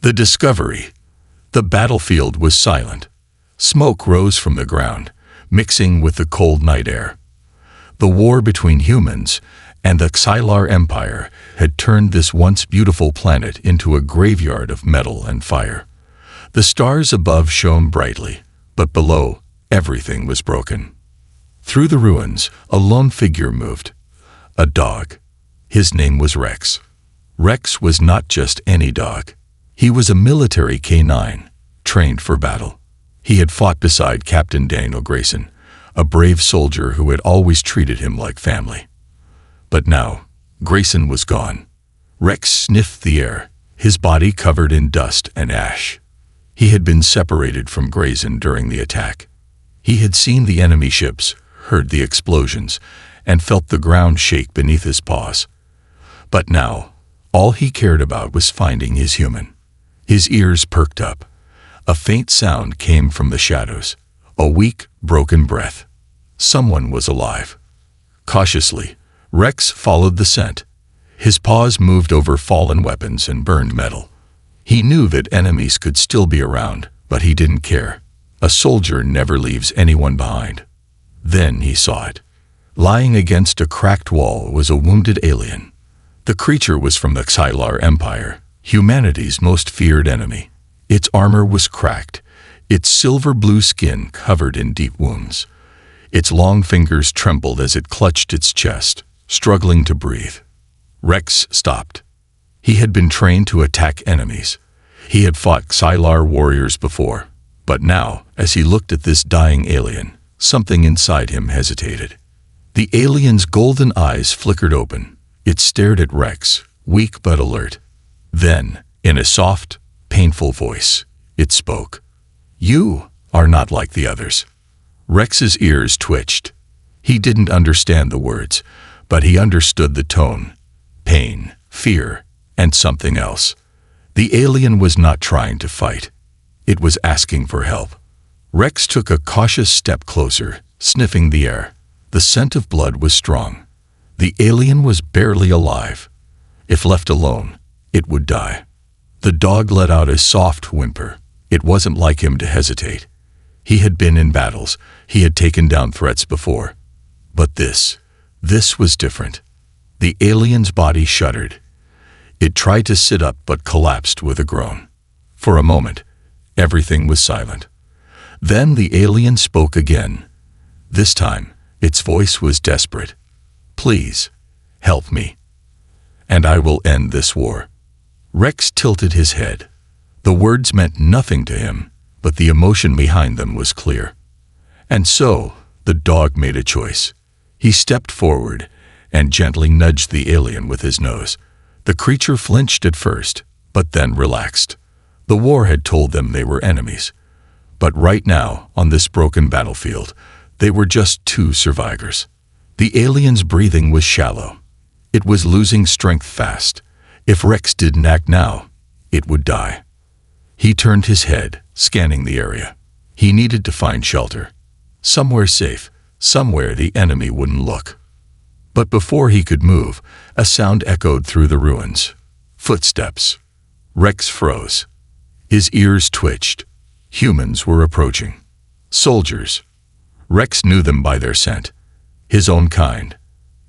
The discovery. The battlefield was silent. Smoke rose from the ground, mixing with the cold night air. The war between humans and the Xylar Empire had turned this once beautiful planet into a graveyard of metal and fire. The stars above shone brightly, but below, everything was broken. Through the ruins, a lone figure moved. A dog. His name was Rex. Rex was not just any dog. He was a military canine, trained for battle. He had fought beside Captain Daniel Grayson, a brave soldier who had always treated him like family. But now, Grayson was gone. Rex sniffed the air, his body covered in dust and ash. He had been separated from Grayson during the attack. He had seen the enemy ships, heard the explosions, and felt the ground shake beneath his paws. But now, all he cared about was finding his human. His ears perked up. A faint sound came from the shadows, a weak, broken breath. Someone was alive. Cautiously, Rex followed the scent. His paws moved over fallen weapons and burned metal. He knew that enemies could still be around, but he didn't care. A soldier never leaves anyone behind. Then he saw it. Lying against a cracked wall was a wounded alien. The creature was from the Xylar Empire, humanity's most feared enemy. Its armor was cracked, its silver-blue skin covered in deep wounds. Its long fingers trembled as it clutched its chest, struggling to breathe. Rex stopped. He had been trained to attack enemies. He had fought Xylar warriors before, but now, as he looked at this dying alien, something inside him hesitated. The alien's golden eyes flickered open. It stared at Rex, weak but alert. Then, in a soft, painful voice, it spoke. "You are not like the others." Rex's ears twitched. He didn't understand the words, but he understood the tone. Pain, fear, and something else. The alien was not trying to fight. It was asking for help. Rex took a cautious step closer, sniffing the air. The scent of blood was strong. The alien was barely alive. If left alone, it would die. The dog let out a soft whimper. It wasn't like him to hesitate. He had been in battles. He had taken down threats before. But this was different. The alien's body shuddered. It tried to sit up but collapsed with a groan. For a moment, everything was silent. Then the alien spoke again. This time, its voice was desperate. "Please, help me, and I will end this war." Rex tilted his head. The words meant nothing to him, but the emotion behind them was clear. And so, the dog made a choice. He stepped forward and gently nudged the alien with his nose. The creature flinched at first, but then relaxed. The war had told them they were enemies. But right now, on this broken battlefield, they were just two survivors. The alien's breathing was shallow. It was losing strength fast. If Rex didn't act now, it would die. He turned his head, scanning the area. He needed to find shelter. Somewhere safe, somewhere the enemy wouldn't look. But before he could move, a sound echoed through the ruins. Footsteps. Rex froze. His ears twitched. Humans were approaching. Soldiers. Rex knew them by their scent. His own kind.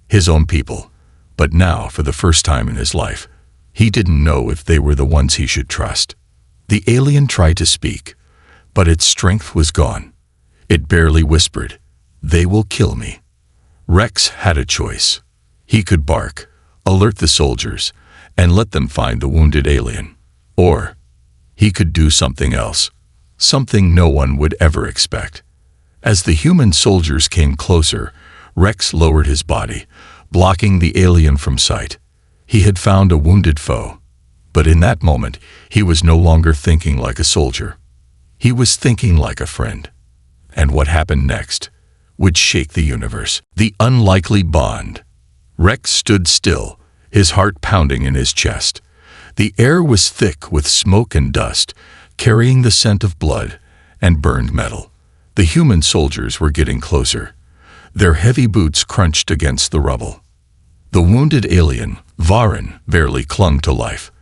His own people. But now, for the first time in his life, he didn't know if they were the ones he should trust. The alien tried to speak, but its strength was gone. It barely whispered, "They will kill me." Rex had a choice. He could bark, alert the soldiers, and let them find the wounded alien. Or he could do something else, something no one would ever expect. As the human soldiers came closer, Rex lowered his body, blocking the alien from sight. He had found a wounded foe. But in that moment, he was no longer thinking like a soldier. He was thinking like a friend. And what happened next would shake the universe. The unlikely bond. Rex stood still, his heart pounding in his chest. The air was thick with smoke and dust, carrying the scent of blood and burned metal. The human soldiers were getting closer. Their heavy boots crunched against the rubble. The wounded alien, Varin, barely clung to life.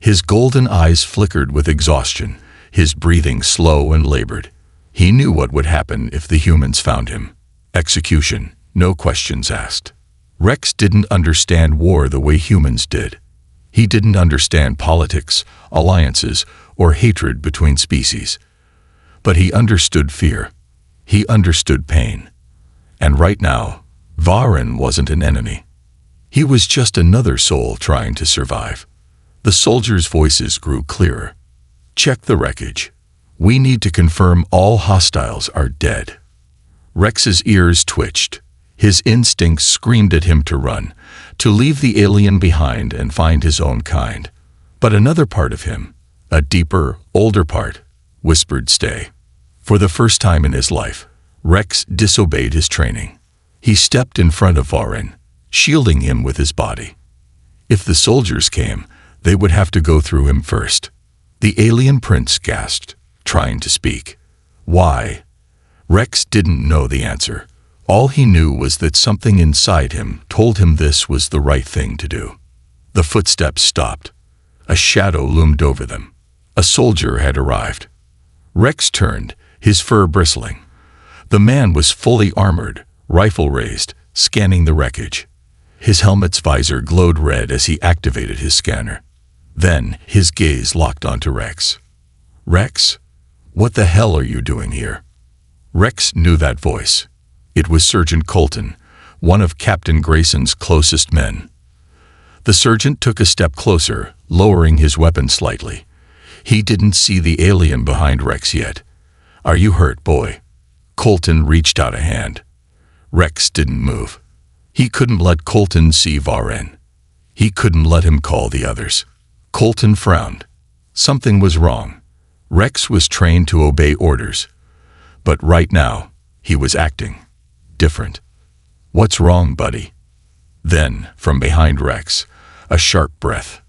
His golden eyes flickered with exhaustion, his breathing slow and labored. He knew what would happen if the humans found him. Execution, no questions asked. Rex didn't understand war the way humans did. He didn't understand politics, alliances, or hatred between species. But he understood fear. He understood pain. And right now, Varen wasn't an enemy. He was just another soul trying to survive. The soldiers' voices grew clearer. Check the wreckage. We need to confirm all hostiles are dead. Rex's ears twitched. His instincts screamed at him to run, to leave the alien behind and find his own kind. But another part of him, a deeper, older part, whispered stay. For the first time in his life, Rex disobeyed his training. He stepped in front of Varen, shielding him with his body. If the soldiers came, they would have to go through him first. The alien prince gasped, trying to speak. Why? Rex didn't know the answer. All he knew was that something inside him told him this was the right thing to do. The footsteps stopped. A shadow loomed over them. A soldier had arrived. Rex turned, his fur bristling. The man was fully armored, rifle raised, scanning the wreckage. His helmet's visor glowed red as he activated his scanner. Then his gaze locked onto Rex. Rex? What the hell are you doing here? Rex knew that voice. It was Sergeant Colton, one of Captain Grayson's closest men. The sergeant took a step closer, lowering his weapon slightly. He didn't see the alien behind Rex yet. Are you hurt, boy? Colton reached out a hand. Rex didn't move. He couldn't let Colton see Varen. He couldn't let him call the others. Colton frowned. Something was wrong. Rex was trained to obey orders. But right now, he was acting different. What's wrong, buddy? Then, from behind Rex, a sharp breath.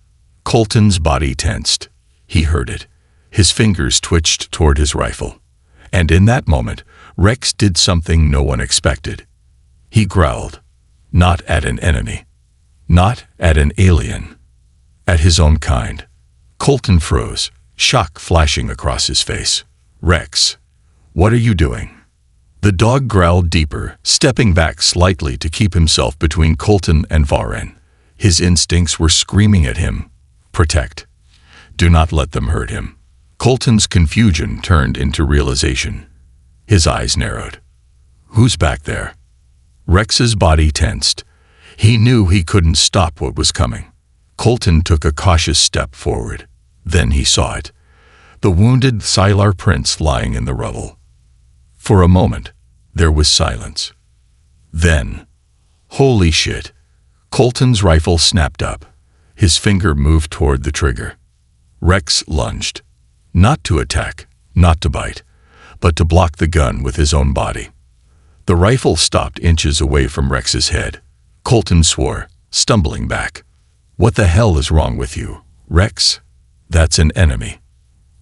Colton's body tensed. He heard it. His fingers twitched toward his rifle. And in that moment, Rex did something no one expected. He growled. Not at an enemy. Not at an alien. At his own kind. Colton froze, shock flashing across his face. Rex, what are you doing? The dog growled deeper, stepping back slightly to keep himself between Colton and Varen. His instincts were screaming at him. Protect. Do not let them hurt him. Colton's confusion turned into realization. His eyes narrowed. Who's back there? Rex's body tensed. He knew he couldn't stop what was coming. Colton took a cautious step forward. Then he saw it. The wounded Scylar prince lying in the rubble. For a moment, there was silence. Then, holy shit, Colton's rifle snapped up. His finger moved toward the trigger. Rex lunged. Not to attack, not to bite, but to block the gun with his own body. The rifle stopped inches away from Rex's head. Colton swore, stumbling back. What the hell is wrong with you, Rex? That's an enemy.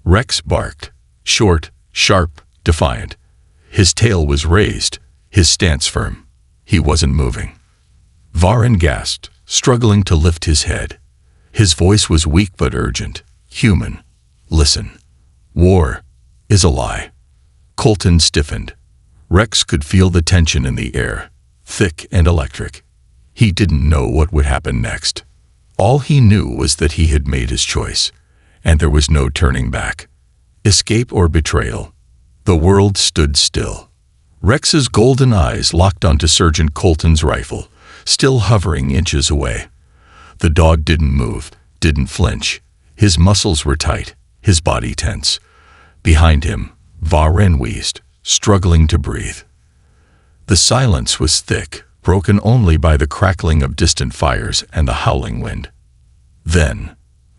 Rex barked, short, sharp, defiant. His tail was raised, his stance firm. He wasn't moving. Varen gasped, struggling to lift his head. His voice was weak but urgent. Human, listen. War is a lie. Colton stiffened. Rex could feel the tension in the air, thick and electric. He didn't know what would happen next. All he knew was that he had made his choice, and there was no turning back. Escape or betrayal. The world stood still. Rex's golden eyes locked onto Sergeant Colton's rifle, still hovering inches away. The dog didn't move, didn't flinch. His muscles were tight, his body tense. Behind him, Varen wheezed, struggling to breathe. The silence was thick, broken only by the crackling of distant fires and the howling wind. Then,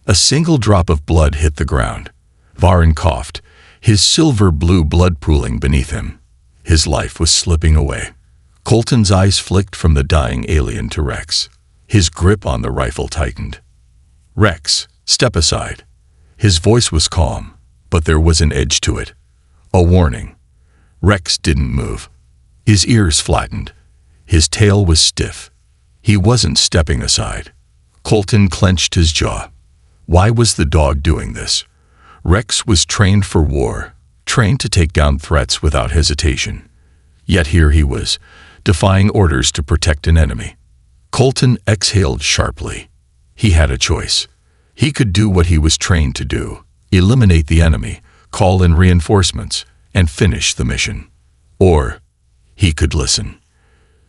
a single drop of blood hit the ground. Varen coughed, his silver-blue blood pooling beneath him. His life was slipping away. Colton's eyes flicked from the dying alien to Rex. His grip on the rifle tightened. Rex, step aside. His voice was calm, but there was an edge to it. A warning. Rex didn't move. His ears flattened. His tail was stiff. He wasn't stepping aside. Colton clenched his jaw. Why was the dog doing this? Rex was trained for war, trained to take down threats without hesitation. Yet here he was, defying orders to protect an enemy. Colton exhaled sharply. He had a choice. He could do what he was trained to do, eliminate the enemy, call in reinforcements, and finish the mission. Or he could listen.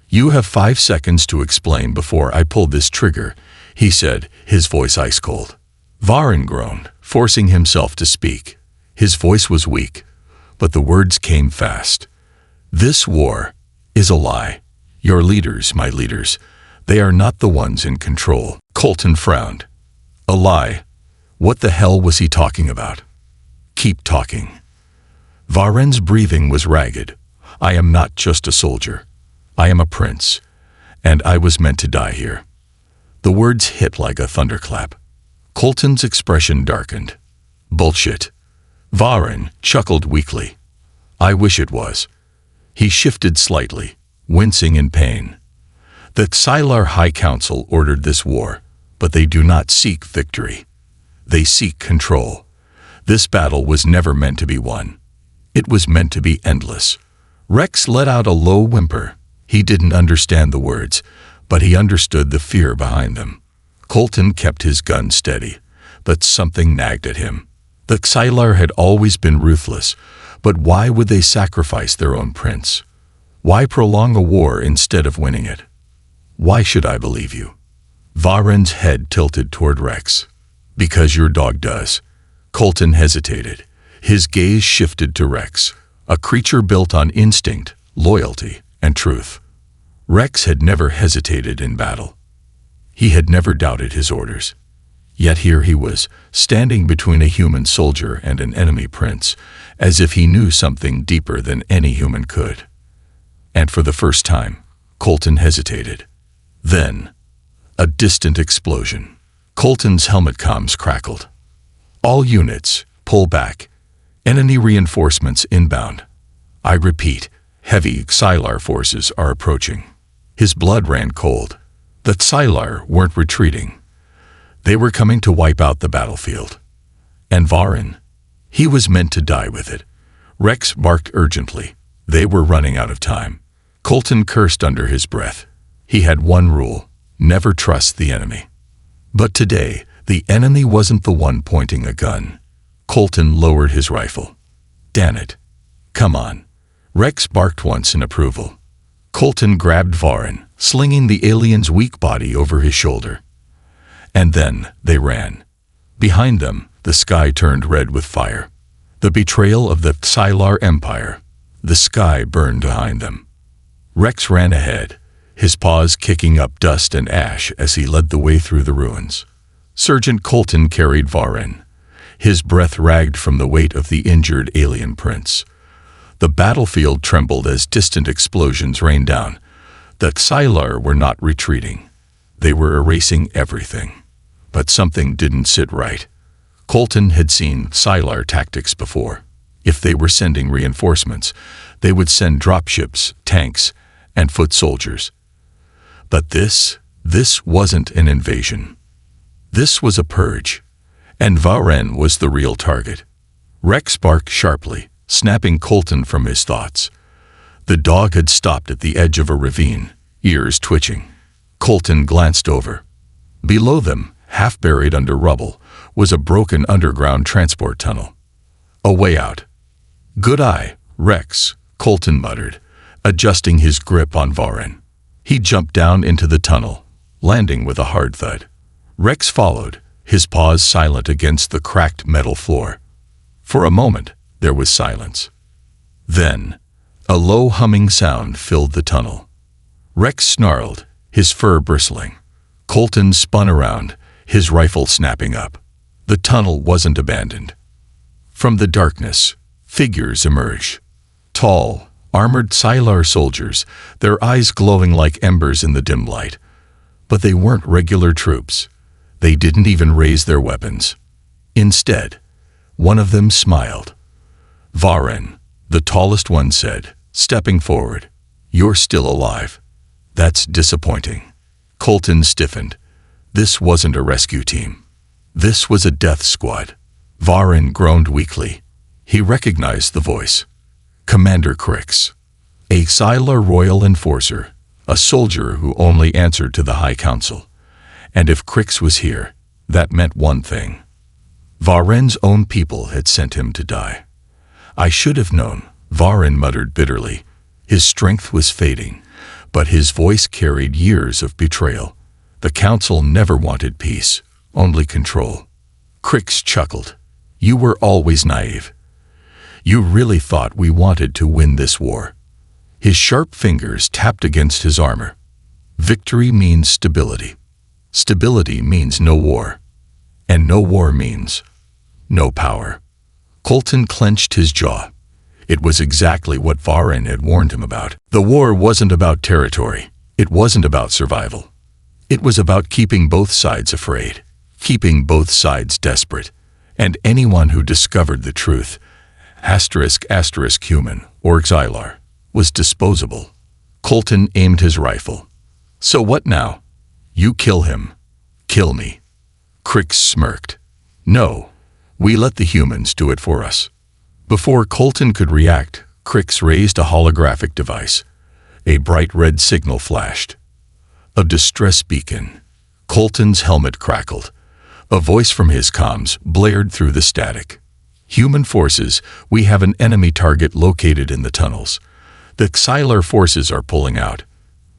"You have 5 seconds to explain before I pull this trigger," he said, his voice ice cold. Varen groaned, forcing himself to speak. His voice was weak, but the words came fast. "This war is a lie. Your leaders, my leaders, they are not the ones in control." Colton frowned. A lie? What the hell was he talking about? "Keep talking." Varen's breathing was ragged. "I am not just a soldier. I am a prince, and I was meant to die here." The words hit like a thunderclap. Colton's expression darkened. "Bullshit." Varen chuckled weakly. "I wish it was." He shifted slightly, wincing in pain. "The Xylar High Council ordered this war, but they do not seek victory. They seek control. This battle was never meant to be won. It was meant to be endless." Rex let out a low whimper. He didn't understand the words, but he understood the fear behind them. Colton kept his gun steady, but something nagged at him. The Xylar had always been ruthless, but why would they sacrifice their own prince? Why prolong a war instead of winning it? "Why should I believe you?" Varen's head tilted toward Rex. "Because your dog does." Colton hesitated. His gaze shifted to Rex, a creature built on instinct, loyalty, and truth. Rex had never hesitated in battle. He had never doubted his orders. Yet here he was, standing between a human soldier and an enemy prince, as if he knew something deeper than any human could. And for the first time, Colton hesitated. Then, a distant explosion. Colton's helmet comms crackled. "All units, pull back. Enemy reinforcements inbound. I repeat, heavy Xylar forces are approaching." His blood ran cold. The Xylar weren't retreating. They were coming to wipe out the battlefield. And Varen? He was meant to die with it. Rex barked urgently. They were running out of time. Colton cursed under his breath. He had one rule: never trust the enemy. But today, the enemy wasn't the one pointing a gun. Colton lowered his rifle. "Damn it. Come on." Rex barked once in approval. Colton grabbed Varen, slinging the alien's weak body over his shoulder. And then they ran. Behind them, the sky turned red with fire. The betrayal of the Xylar Empire. The sky burned behind them. Rex ran ahead, his paws kicking up dust and ash as he led the way through the ruins. Sergeant Colton carried Varen. His breath ragged from the weight of the injured alien prince. The battlefield trembled as distant explosions rained down. The Xylar were not retreating. They were erasing everything. But something didn't sit right. Colton had seen Xylar tactics before. If they were sending reinforcements, they would send dropships, tanks, and foot soldiers. But this wasn't an invasion. This was a purge. And Varen was the real target. Rex barked sharply, snapping Colton from his thoughts. The dog had stopped at the edge of a ravine, ears twitching. Colton glanced over. Below them, half buried under rubble, was a broken underground transport tunnel. A way out. "Good eye, Rex," Colton muttered, adjusting his grip on Varen. He jumped down into the tunnel, landing with a hard thud. Rex followed, his paws silent against the cracked metal floor. For a moment, there was silence. Then, a low humming sound filled the tunnel. Rex snarled, his fur bristling. Colton spun around, his rifle snapping up. The tunnel wasn't abandoned. From the darkness, figures emerged. Tall, armored Xylar soldiers, their eyes glowing like embers in the dim light. But they weren't regular troops. They didn't even raise their weapons. Instead, one of them smiled. "Varen," the tallest one said, stepping forward. "You're still alive. That's disappointing." Colton stiffened. This wasn't a rescue team. This was a death squad. Varen groaned weakly. He recognized the voice. Commander Crix. A Xylar royal enforcer, a soldier who only answered to the High Council. And if Crix was here, that meant one thing. Varen's own people had sent him to die. I should have known, Varen muttered bitterly. His strength was fading, but his voice carried years of betrayal. The Council never wanted peace, only control. Crix chuckled. You were always naive. You really thought we wanted to win this war. His sharp fingers tapped against his armor. Victory means stability. Stability means no war. And no war means no power. Colton clenched his jaw. It was exactly what Varen had warned him about. The war wasn't about territory. It wasn't about survival. It was about keeping both sides afraid, keeping both sides desperate. And anyone who discovered the truth, *** human, or Xylar, was disposable. Colton aimed his rifle. So what now? You kill him. Kill me. Crix smirked. No, we let the humans do it for us. Before Colton could react, Crix raised a holographic device. A bright red signal flashed. A distress beacon. Colton's helmet crackled. A voice from his comms blared through the static. Human forces, we have an enemy target located in the tunnels. The Xylar forces are pulling out.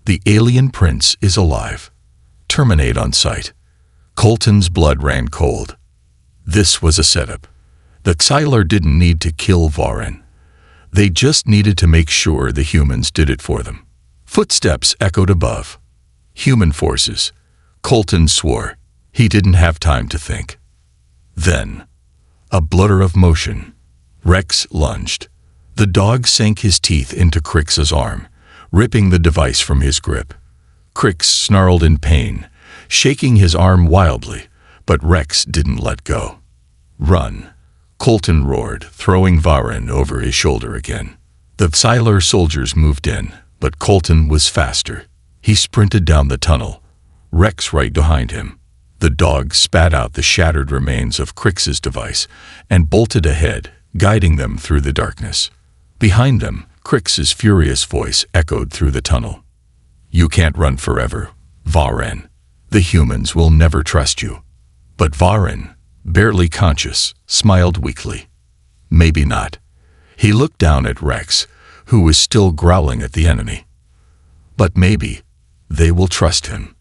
The alien prince is alive. Terminate on sight. Colton's blood ran cold. This was a setup. The Xylar didn't need to kill Varen. They just needed to make sure the humans did it for them. Footsteps echoed above. Human forces. Colton swore. He didn't have time to think. Then, a blur of motion. Rex lunged. The dog sank his teeth into Crix's arm, ripping the device from his grip. Crix snarled in pain, shaking his arm wildly, but Rex didn't let go. Run, Colton roared, throwing Varen over his shoulder again. The Xylar soldiers moved in, but Colton was faster. He sprinted down the tunnel, Rex right behind him. The dog spat out the shattered remains of Crix's device and bolted ahead, guiding them through the darkness. Behind them, Crix's furious voice echoed through the tunnel. You can't run forever, Varen. The humans will never trust you. But Varen, barely conscious, smiled weakly. Maybe not. He looked down at Rex, who was still growling at the enemy. But maybe they will trust him.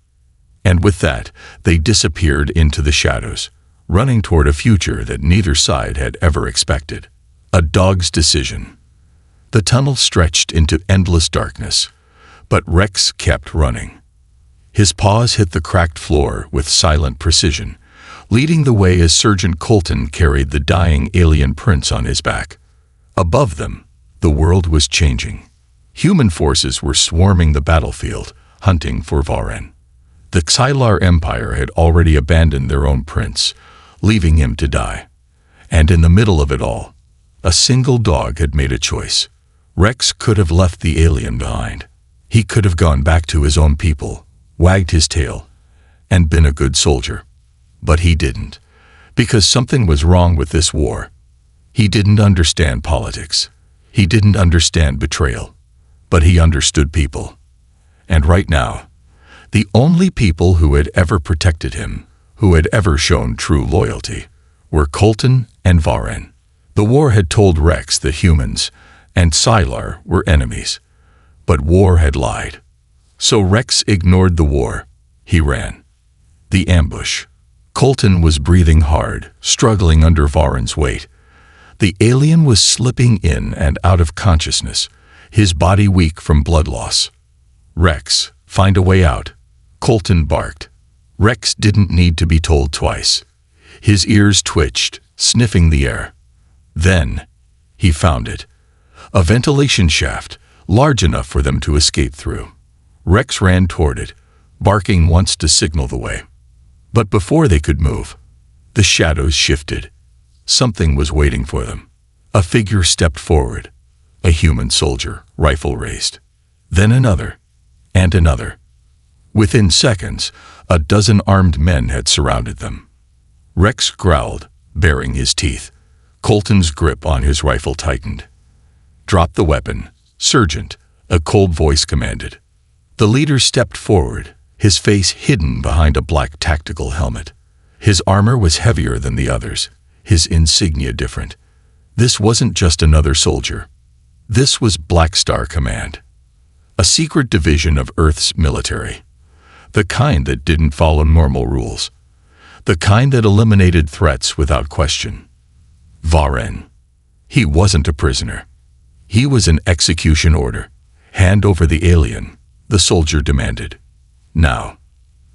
And with that, they disappeared into the shadows, running toward a future that neither side had ever expected. A dog's decision. The tunnel stretched into endless darkness, but Rex kept running. His paws hit the cracked floor with silent precision, leading the way as Sergeant Colton carried the dying alien prince on his back. Above them, the world was changing. Human forces were swarming the battlefield, hunting for Varen. The Xylar Empire had already abandoned their own prince, leaving him to die. And in the middle of it all, a single dog had made a choice. Rex could have left the alien behind. He could have gone back to his own people, wagged his tail, and been a good soldier. But he didn't, because something was wrong with this war. He didn't understand politics. He didn't understand betrayal. But he understood people. And right now, the only people who had ever protected him, who had ever shown true loyalty, were Colton and Varen. The war had told Rex that humans and Xylar were enemies, but war had lied. So Rex ignored the war. He ran. The ambush. Colton was breathing hard, struggling under Varen's weight. The alien was slipping in and out of consciousness, his body weak from blood loss. Rex, find a way out. Colton barked. Rex didn't need to be told twice. His ears twitched, sniffing the air. Then, he found it. A ventilation shaft, large enough for them to escape through. Rex ran toward it, barking once to signal the way. But before they could move, the shadows shifted. Something was waiting for them. A figure stepped forward. A human soldier, rifle raised. Then another, and another. Within seconds, a dozen armed men had surrounded them. Rex growled, baring his teeth. Colton's grip on his rifle tightened. "Drop the weapon, Sergeant," a cold voice commanded. The leader stepped forward, his face hidden behind a black tactical helmet. His armor was heavier than the others, his insignia different. This wasn't just another soldier. This was Black Star Command, a secret division of Earth's military. The kind that didn't follow normal rules. The kind that eliminated threats without question. Varen. He wasn't a prisoner. He was an execution order. "Hand over the alien," the soldier demanded. Now,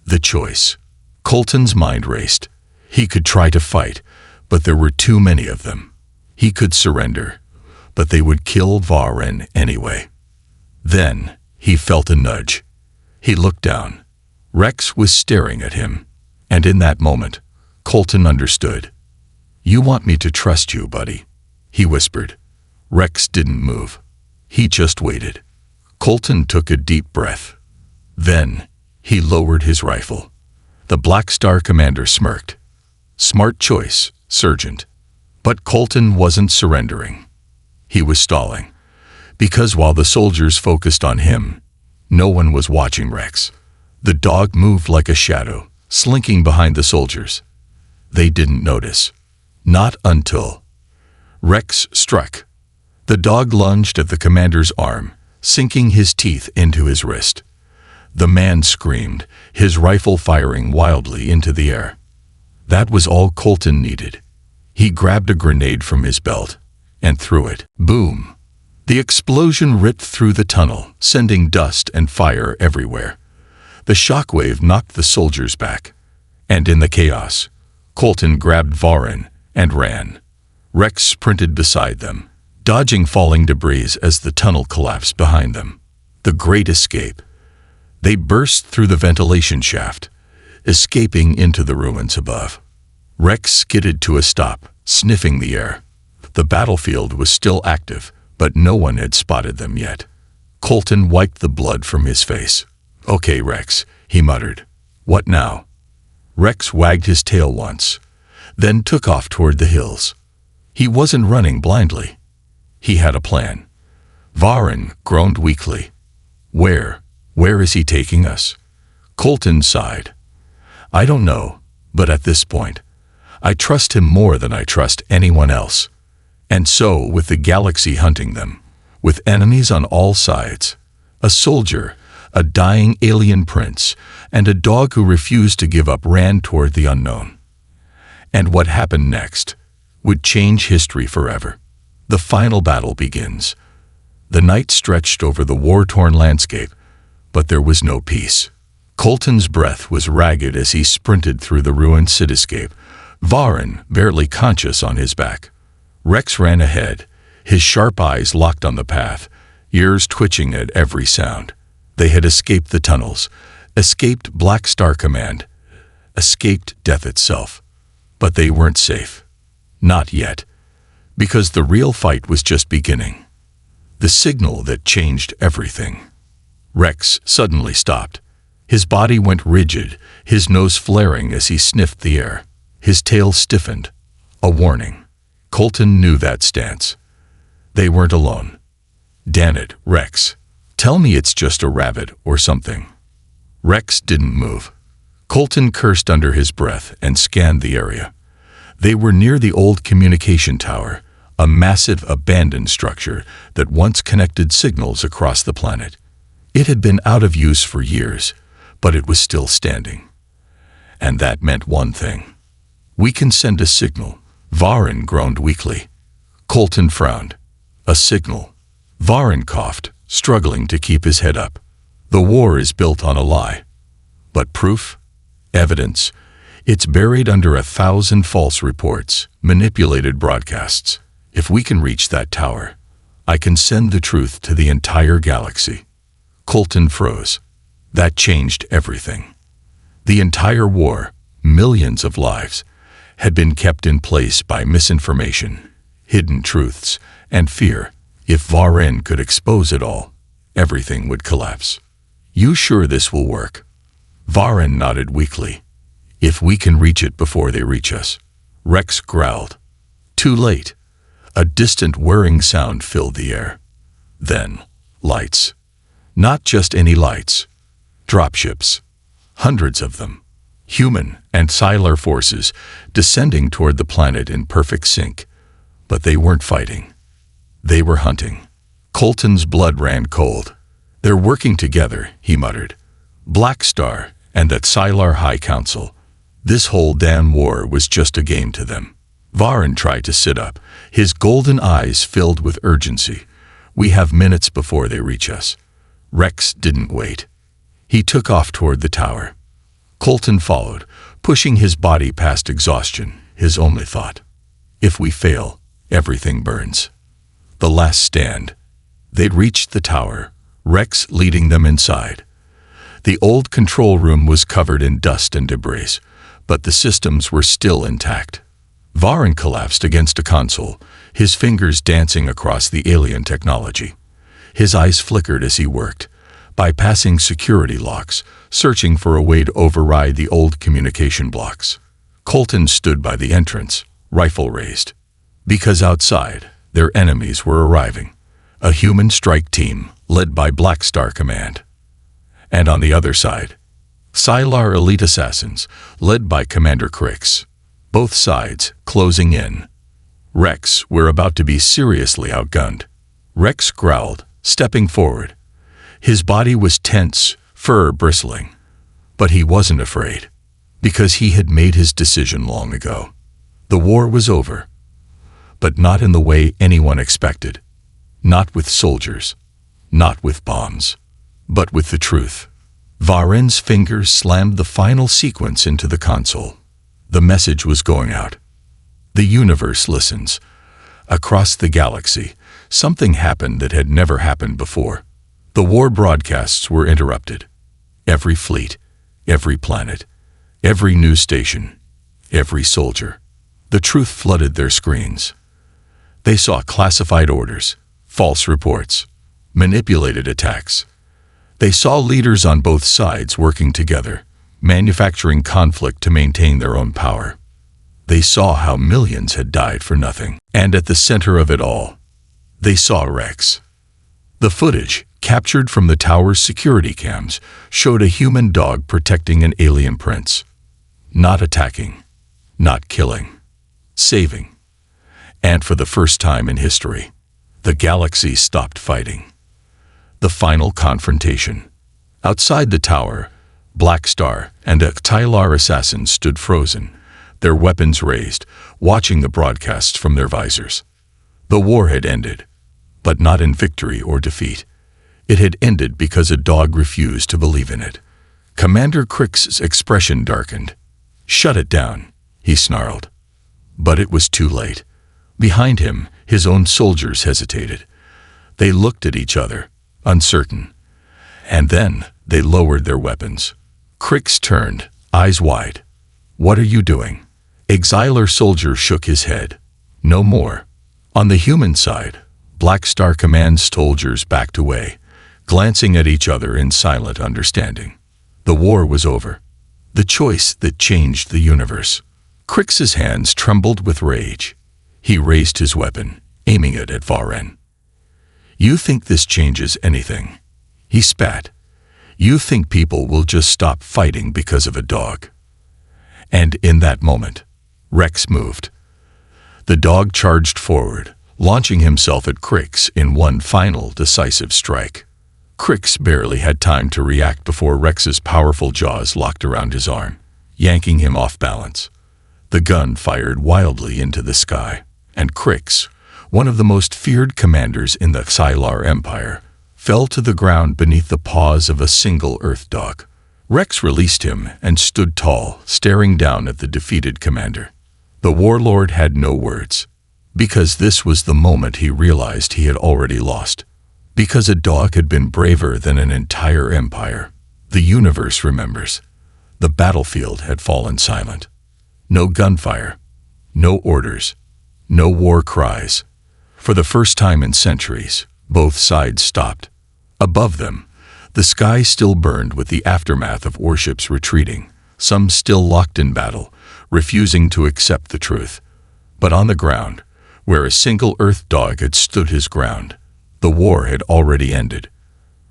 the choice. Colton's mind raced. He could try to fight, but there were too many of them. He could surrender, but they would kill Varen anyway. Then, he felt a nudge. He looked down. Rex was staring at him, and in that moment, Colton understood. "You want me to trust you, buddy," he whispered. Rex didn't move. He just waited. Colton took a deep breath. Then, he lowered his rifle. The Black Star commander smirked. "Smart choice, Sergeant." But Colton wasn't surrendering. He was stalling. Because while the soldiers focused on him, no one was watching Rex. The dog moved like a shadow, slinking behind the soldiers. They didn't notice. Not until Rex struck. The dog lunged at the commander's arm, sinking his teeth into his wrist. The man screamed, his rifle firing wildly into the air. That was all Colton needed. He grabbed a grenade from his belt and threw it. Boom! The explosion ripped through the tunnel, sending dust and fire everywhere. The shockwave knocked the soldiers back. And in the chaos, Colton grabbed Varen and ran. Rex sprinted beside them, dodging falling debris as the tunnel collapsed behind them. The Great Escape. They burst through the ventilation shaft, escaping into the ruins above. Rex skidded to a stop, sniffing the air. The battlefield was still active, but no one had spotted them yet. Colton wiped the blood from his face. "Okay, Rex," he muttered. "What now?" Rex wagged his tail once, then took off toward the hills. He wasn't running blindly. He had a plan. Varen groaned weakly. Where is he taking us?" Colton sighed. "I don't know, but at this point, I trust him more than I trust anyone else." And so, with the galaxy hunting them, with enemies on all sides, a soldier, a dying alien prince, and a dog who refused to give up ran toward the unknown. And what happened next would change history forever. The final battle begins. The night stretched over the war-torn landscape, but there was no peace. Colton's breath was ragged as he sprinted through the ruined cityscape, Varen barely conscious on his back. Rex ran ahead, his sharp eyes locked on the path, ears twitching at every sound. They had escaped the tunnels, escaped Black Star Command, escaped death itself. But they weren't safe. Not yet. Because the real fight was just beginning. The signal that changed everything. Rex suddenly stopped. His body went rigid, his nose flaring as he sniffed the air. His tail stiffened. A warning. Colton knew that stance. They weren't alone. "Damn it, Rex. Tell me it's just a rabbit or something." Rex didn't move. Colton cursed under his breath and scanned the area. They were near the old communication tower, a massive abandoned structure that once connected signals across the planet. It had been out of use for years, but it was still standing. And that meant one thing. "We can send a signal," Varen groaned weakly. Colton frowned. "A signal." Varen coughed, struggling to keep his head up. "The war is built on a lie. But proof? Evidence? It's buried under 1,000 false reports, manipulated broadcasts. If we can reach that tower, I can send the truth to the entire galaxy." Colton froze. That changed everything. The entire war, millions of lives, had been kept in place by misinformation, hidden truths, and fear. If Varen could expose it all, everything would collapse. "You sure this will work?" Varen nodded weakly. If we can reach it before they reach us. Rex growled. Too late. A distant whirring sound filled the air. Then, lights. Not just any lights. Dropships. Hundreds of them. Human and Sci-Fi forces descending toward the planet in perfect sync. But they weren't fighting. They were hunting. Colton's blood ran cold. They're working together, he muttered. Black Star and that Sci-Fi High Council. This whole damn war was just a game to them. Varen tried to sit up, his golden eyes filled with urgency. We have minutes before they reach us. Rex didn't wait. He took off toward the tower. Colton followed, pushing his body past exhaustion, his only thought. If we fail, everything burns. The last stand. They'd reached the tower, Rex leading them inside. The old control room was covered in dust and debris, but the systems were still intact. Varen collapsed against a console, his fingers dancing across the alien technology. His eyes flickered as he worked, bypassing security locks, searching for a way to override the old communication blocks. Colton stood by the entrance, rifle raised. Because outside, their enemies were arriving. A human strike team, led by Black Star Command. And on the other side, Sci-Fi elite assassins, led by Commander Crix. Both sides closing in. Rex, we're about to be seriously outgunned. Rex growled, stepping forward. His body was tense, fur bristling. But he wasn't afraid, because he had made his decision long ago. The war was over, but not in the way anyone expected. Not with soldiers, not with bombs, but with the truth. Varen's fingers slammed the final sequence into the console. The message was going out. The universe listens. Across the galaxy, something happened that had never happened before. The war broadcasts were interrupted. Every fleet, every planet, every news station, every soldier. The truth flooded their screens. They saw classified orders, false reports, manipulated attacks. They saw leaders on both sides working together, manufacturing conflict to maintain their own power. They saw how millions had died for nothing. And at the center of it all, they saw Rex. The footage, captured from the tower's security cams, showed a human dog protecting an alien prince. Not attacking, not killing, saving. And for the first time in history, the galaxy stopped fighting. The final confrontation. Outside the tower, Black Star and a Sci-Fi assassin stood frozen, their weapons raised, watching the broadcasts from their visors. The war had ended, but not in victory or defeat. It had ended because a dog refused to believe in it. Commander Crix's expression darkened. "Shut it down," he snarled. But it was too late. Behind him, his own soldiers hesitated. They looked at each other, uncertain. And then they lowered their weapons. Crix turned, eyes wide. "What are you doing?" Exiler soldier shook his head. "No more." On the human side, Black Star Command soldiers backed away, glancing at each other in silent understanding. The war was over. The choice that changed the universe. Crix's hands trembled with rage. He raised his weapon, aiming it at Varen. "You think this changes anything?" He spat. "You think people will just stop fighting because of a dog?" And in that moment, Rex moved. The dog charged forward, launching himself at Crix in one final decisive strike. Crix barely had time to react before Rex's powerful jaws locked around his arm, yanking him off balance. The gun fired wildly into the sky, and Crix, one of the most feared commanders in the Sci-Fi Empire, fell to the ground beneath the paws of a single Earth dog. Rex released him and stood tall, staring down at the defeated commander. The warlord had no words, because this was the moment he realized he had already lost. Because a dog had been braver than an entire empire. The universe remembers. The battlefield had fallen silent. No gunfire, no orders, no war cries. For the first time in centuries, both sides stopped. Above them, the sky still burned with the aftermath of warships retreating, some still locked in battle, refusing to accept the truth. But on the ground, where a single Earth dog had stood his ground, the war had already ended.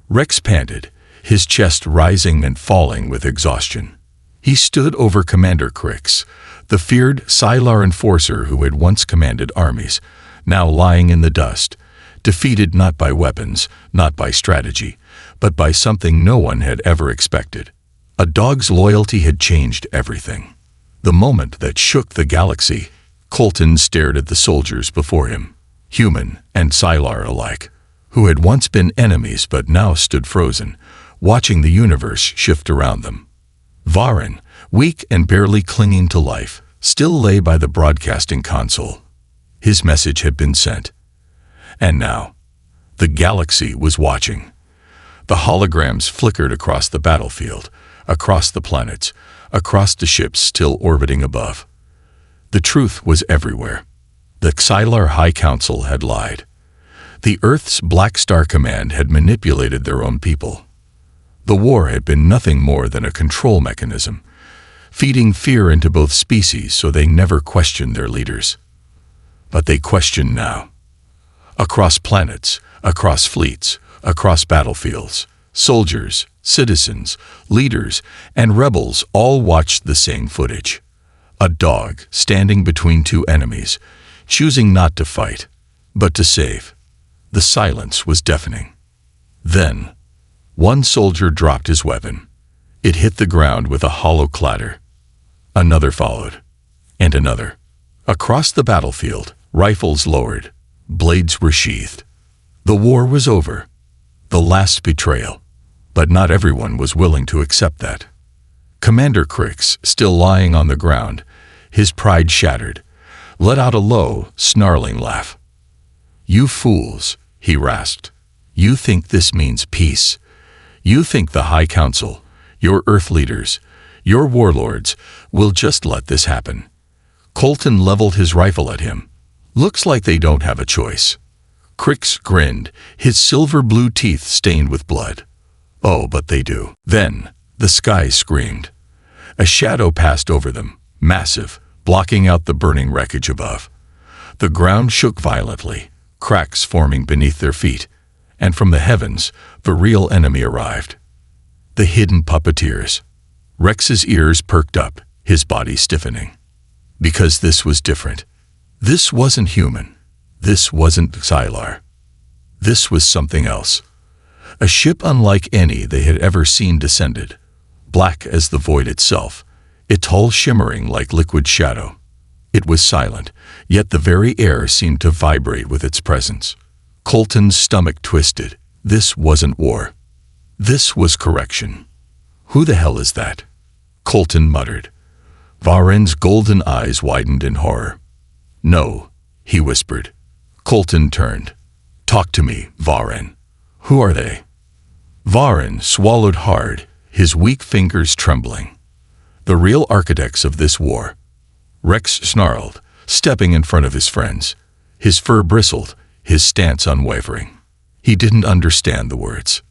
Rex panted, his chest rising and falling with exhaustion. He stood over Commander Crix, the feared Scylar enforcer who had once commanded armies, now lying in the dust, defeated not by weapons, not by strategy, but by something no one had ever expected. A dog's loyalty had changed everything. The moment that shook the galaxy, Colton stared at the soldiers before him, human and Scylar alike, who had once been enemies but now stood frozen, watching the universe shift around them. Varen, weak and barely clinging to life, still lay by the broadcasting console. His message had been sent. And now, the galaxy was watching. The holograms flickered across the battlefield, across the planets, across the ships still orbiting above. The truth was everywhere. The Scylar High Council had lied. The Earth's Black Star Command had manipulated their own people. The war had been nothing more than a control mechanism, feeding fear into both species so they never questioned their leaders. But they questioned now. Across planets, across fleets, across battlefields, soldiers, citizens, leaders, and rebels all watched the same footage. A dog standing between two enemies, choosing not to fight, but to save. The silence was deafening. Then, one soldier dropped his weapon. It hit the ground with a hollow clatter. Another followed, and another. Across the battlefield, rifles lowered, blades were sheathed. The war was over, the last betrayal, but not everyone was willing to accept that. Commander Crix, still lying on the ground, his pride shattered, let out a low, snarling laugh. "You fools," he rasped. "You think this means peace? You think the High Council, your Earth leaders, your warlords, will just let this happen?" Colton leveled his rifle at him. "Looks like they don't have a choice." Crix grinned, his silver-blue teeth stained with blood. "Oh, but they do." Then, the sky screamed. A shadow passed over them, massive, blocking out the burning wreckage above. The ground shook violently, cracks forming beneath their feet, and from the heavens, the real enemy arrived. The hidden puppeteers. Rex's ears perked up, his body stiffening. Because this was different. This wasn't human. This wasn't Scylar. This was something else. A ship unlike any they had ever seen descended, black as the void itself, its hull shimmering like liquid shadow. It was silent, yet the very air seemed to vibrate with its presence. Colton's stomach twisted. This wasn't war. This was correction. "Who the hell is that?" Colton muttered. Varen's golden eyes widened in horror. "No," he whispered. Colton turned. "Talk to me, Varen. Who are they?" Varen swallowed hard, his weak fingers trembling. "The real architects of this war." Rex snarled, stepping in front of his friends. His fur bristled, his stance unwavering. He didn't understand the words,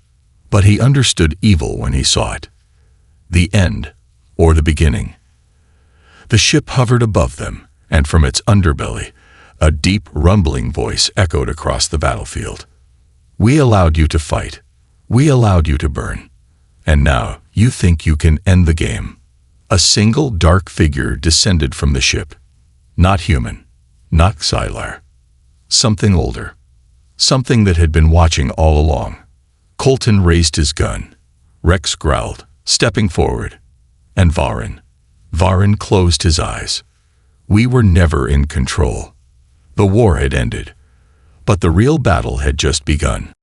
but he understood evil when he saw it. The end, or the beginning. The ship hovered above them, and from its underbelly, a deep, rumbling voice echoed across the battlefield. "We allowed you to fight. We allowed you to burn. And now you think you can end the game." A single dark figure descended from the ship. Not human, not Scylar. Something older. Something that had been watching all along. Colton raised his gun. Rex growled, stepping forward. And Varen. Varen closed his eyes. We were never in control. The war had ended. But the real battle had just begun.